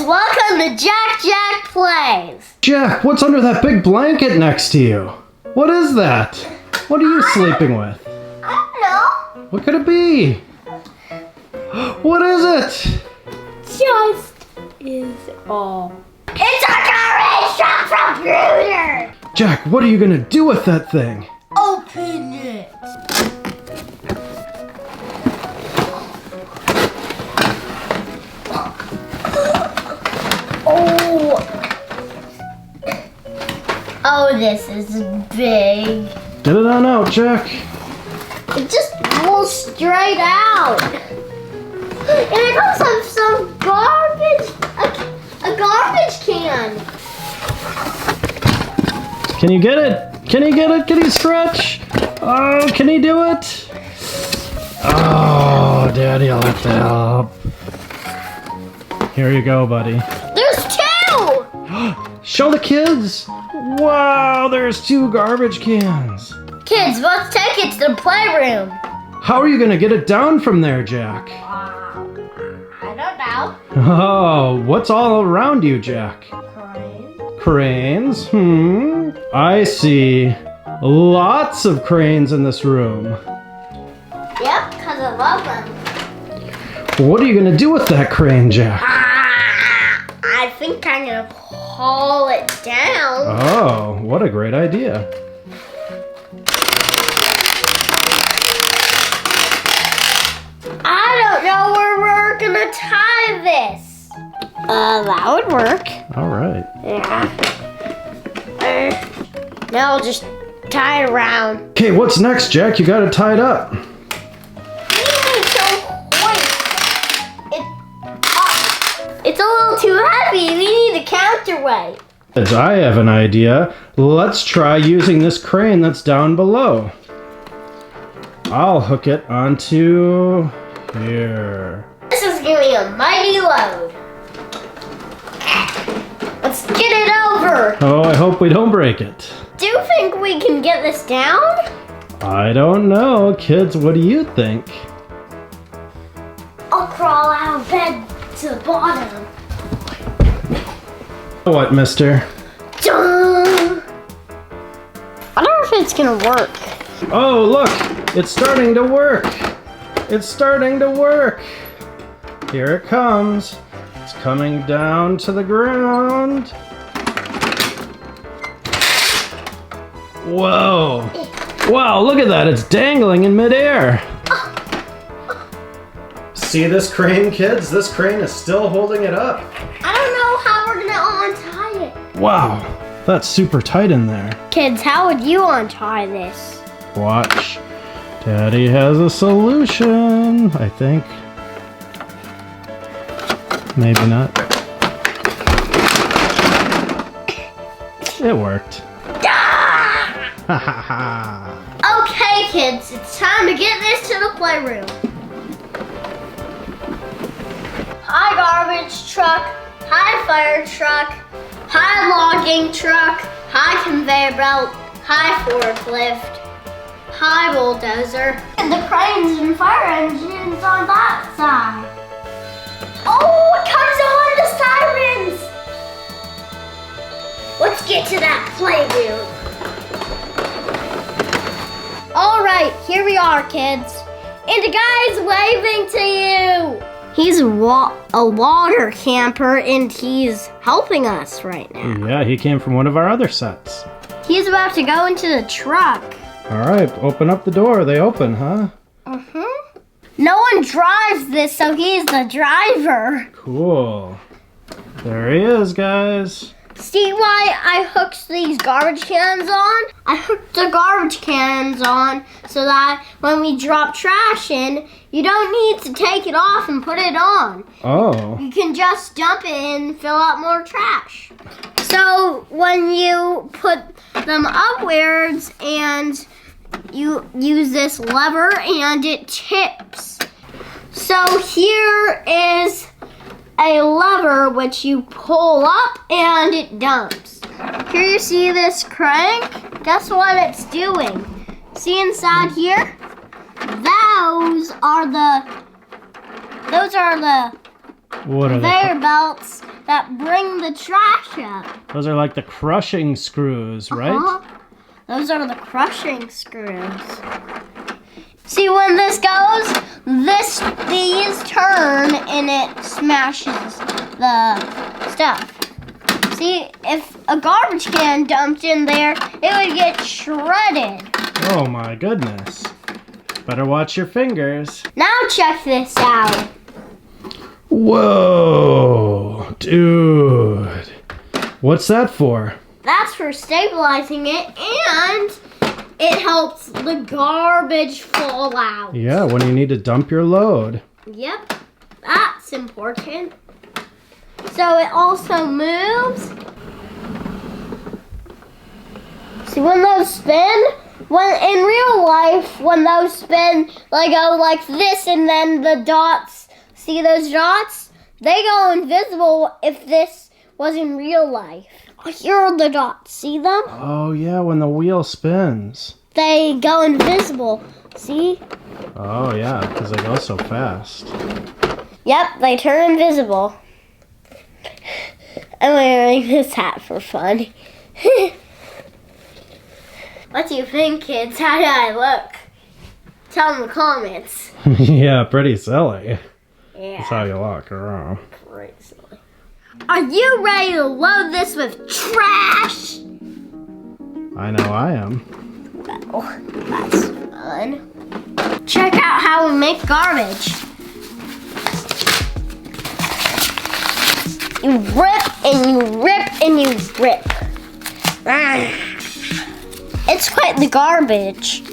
welcome to JackJackPlays. Jack, what's under that big blanket next to you? What is that? What are you sleeping with? I don't know. What could it be? What is it? Just is all. It's a garbage truck from Bruder. Jack, what are you gonna do with that thing? Open it. Oh, this is big. Get it on out, Jack. It just rolls straight out. And it comes with some garbage, a garbage can. Can you get it? Can you get it? Can you stretch? Oh, can he do it? Oh, Daddy, I'll have to help. Here you go, buddy. There's two! Show the kids. Wow, there's 2 garbage cans. Kids, let's take it to the playroom. How are you gonna get it down from there, Jack? I don't know. Oh, what's all around you, Jack? Cranes? I see. Lots of cranes in this room. Yep, because I love them. What are you gonna do with that crane, Jack? I think I'm gonna haul it down. Oh, what a great idea. I don't know where we're gonna tie this. That would work. All right. Yeah. Now I'll just tie it around. Okay, what's next, Jack? You got it tied up. It's a little too heavy. We need a counterweight. I have an idea. Let's try using this crane that's down below. I'll hook it onto here. This is gonna be a mighty load. Let's get it over. Oh, I hope we don't break it. Do you think we can get this down? I don't know. Kids, what do you think? I'll crawl out of bed to the bottom. What, mister? Dun! I don't know if it's gonna work. Oh, look! It's starting to work! It's starting to work! Here it comes. It's coming down to the ground. Whoa! Wow, look at that! It's dangling in midair! See this crane, kids? This crane is still holding it up. I don't know how we're gonna untie it. Wow, that's super tight in there. Kids, how would you untie this? Watch. Daddy has a solution, I think. Maybe not. It worked. Ha ha ha. Okay, kids, it's time to get this to the playroom. Hi, garbage truck. Hi, fire truck. Hi, logging truck. Hi, conveyor belt. Hi, forklift. Hi, bulldozer. And the cranes and fire engines on that side. Oh, it comes on the sirens. Let's get to that playroom. All right, here we are, kids. And the guy's waving to you. He's a water camper, and he's helping us right now. Yeah, he came from one of our other sets. He's about to go into the truck. All right, open up the door. They open, huh? No one drives this, so he's the driver. Cool. There he is, guys. See why I hooked these garbage cans on? I hooked the garbage cans on so that when we drop trash in, you don't need to take it off and put it on. Oh. You can just dump it in and fill out more trash. So when you put them upwards and you use this lever and it tips. So here is a lever which you pull up and it dumps. Here you see this crank. Guess what it's doing? See inside here? Those are the What are conveyor belts that bring the trash up. Those are like the crushing screws, right? Those are the crushing screws. See, when this goes, these turn and it smashes the stuff. See, if a garbage can dumped in there, it would get shredded. Oh my goodness. Better watch your fingers. Now check this out. Whoa, dude. What's that for? That's for stabilizing it, and it helps the garbage fall out. Yeah, when you need to dump your load. Yep, that's important. So it also moves. See, when those spin, when in real life, when those spin, they go like this, and then the dots, see those dots? They go invisible if this was in real life. Here are the dots, see them? Oh yeah, when the wheel spins. They go invisible, see? Oh yeah, because they go so fast. Yep, they turn invisible. I'm wearing this hat for fun. What do you think, kids? How do I look? Tell in the comments. Yeah, pretty silly. Yeah. That's how you walk around. Pretty silly. Are you ready to load this with trash? I know I am. Well, that's fun. Check out how we make garbage. You rip and you rip and you rip. It's quite the garbage.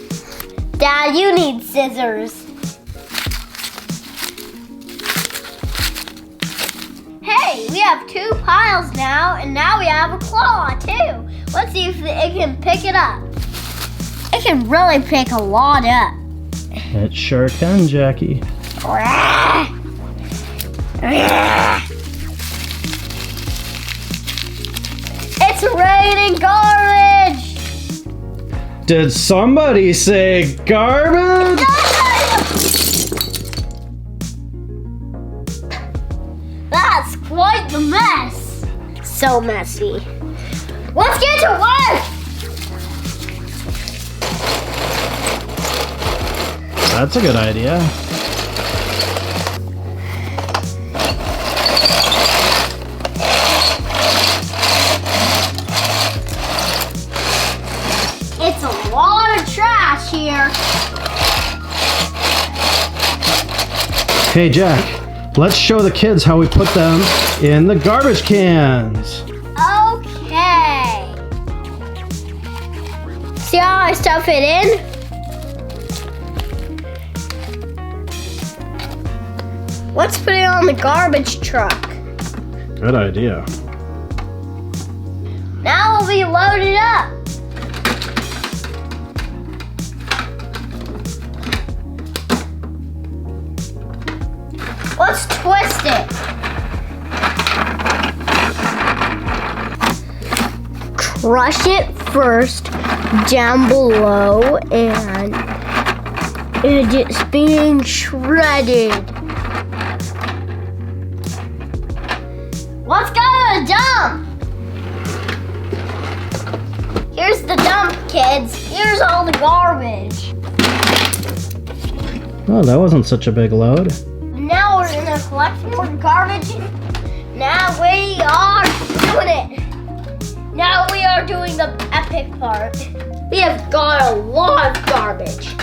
Dad, you need scissors. Hey, we have 2 piles now, and now we have a claw too. Let's see if it can pick it up. It can really pick a lot up. It sure can, Jackie. It's raining garbage! Did somebody say garbage? That's quite the mess. So messy. Let's get to work! That's a good idea. It's a lot of trash here. Hey Jack, let's show the kids how we put them in the garbage cans. Okay. See how I stuff it in? Let's put it on the garbage truck. Good idea. Now we'll be loaded up. Let's twist it. Crush it first down below, and it's being shredded. Let's go to the dump. Here's the dump, kids. Here's all the garbage. Oh, that wasn't such a big load. Now we're gonna collect more garbage. Now we are doing it. Now we are doing the epic part. We have got a lot of garbage.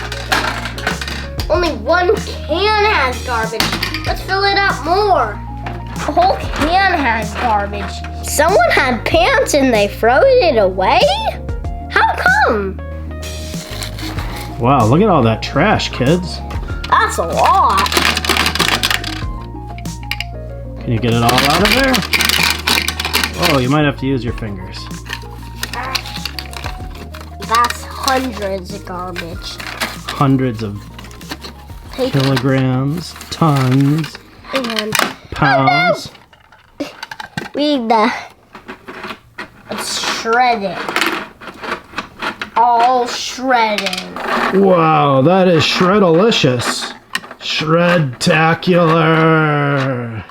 Only 1 can has garbage. Let's fill it up more. The whole can has garbage. Someone had pants and they froze it away? How come? Wow, look at all that trash, kids. That's a lot. Can you get it all out of there? Oh, you might have to use your fingers. That's hundreds of garbage. Hundreds of kilograms, tons, And pounds. we need to shred it. All shredded. Wow, that is shredalicious. Shred-tacular.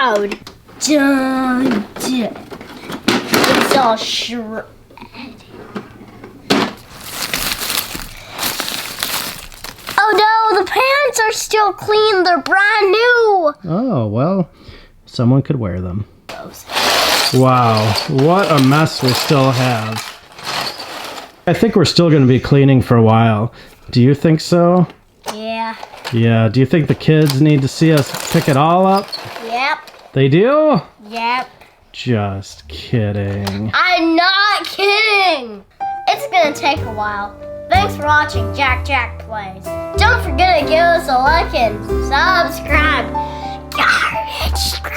loud. Dun, dun. It's all shredded. Oh no, the pants are still clean. They're brand new. Oh, well, someone could wear them. Wow, what a mess we still have. I think we're still going to be cleaning for a while. Do you think so? Yeah. Yeah, do you think the kids need to see us pick it all up? Yep. They do? Yep. Just kidding. I'm not kidding. It's going to take a while. Thanks for watching JackJackPlays. Don't forget to give us a like and subscribe. Garbage.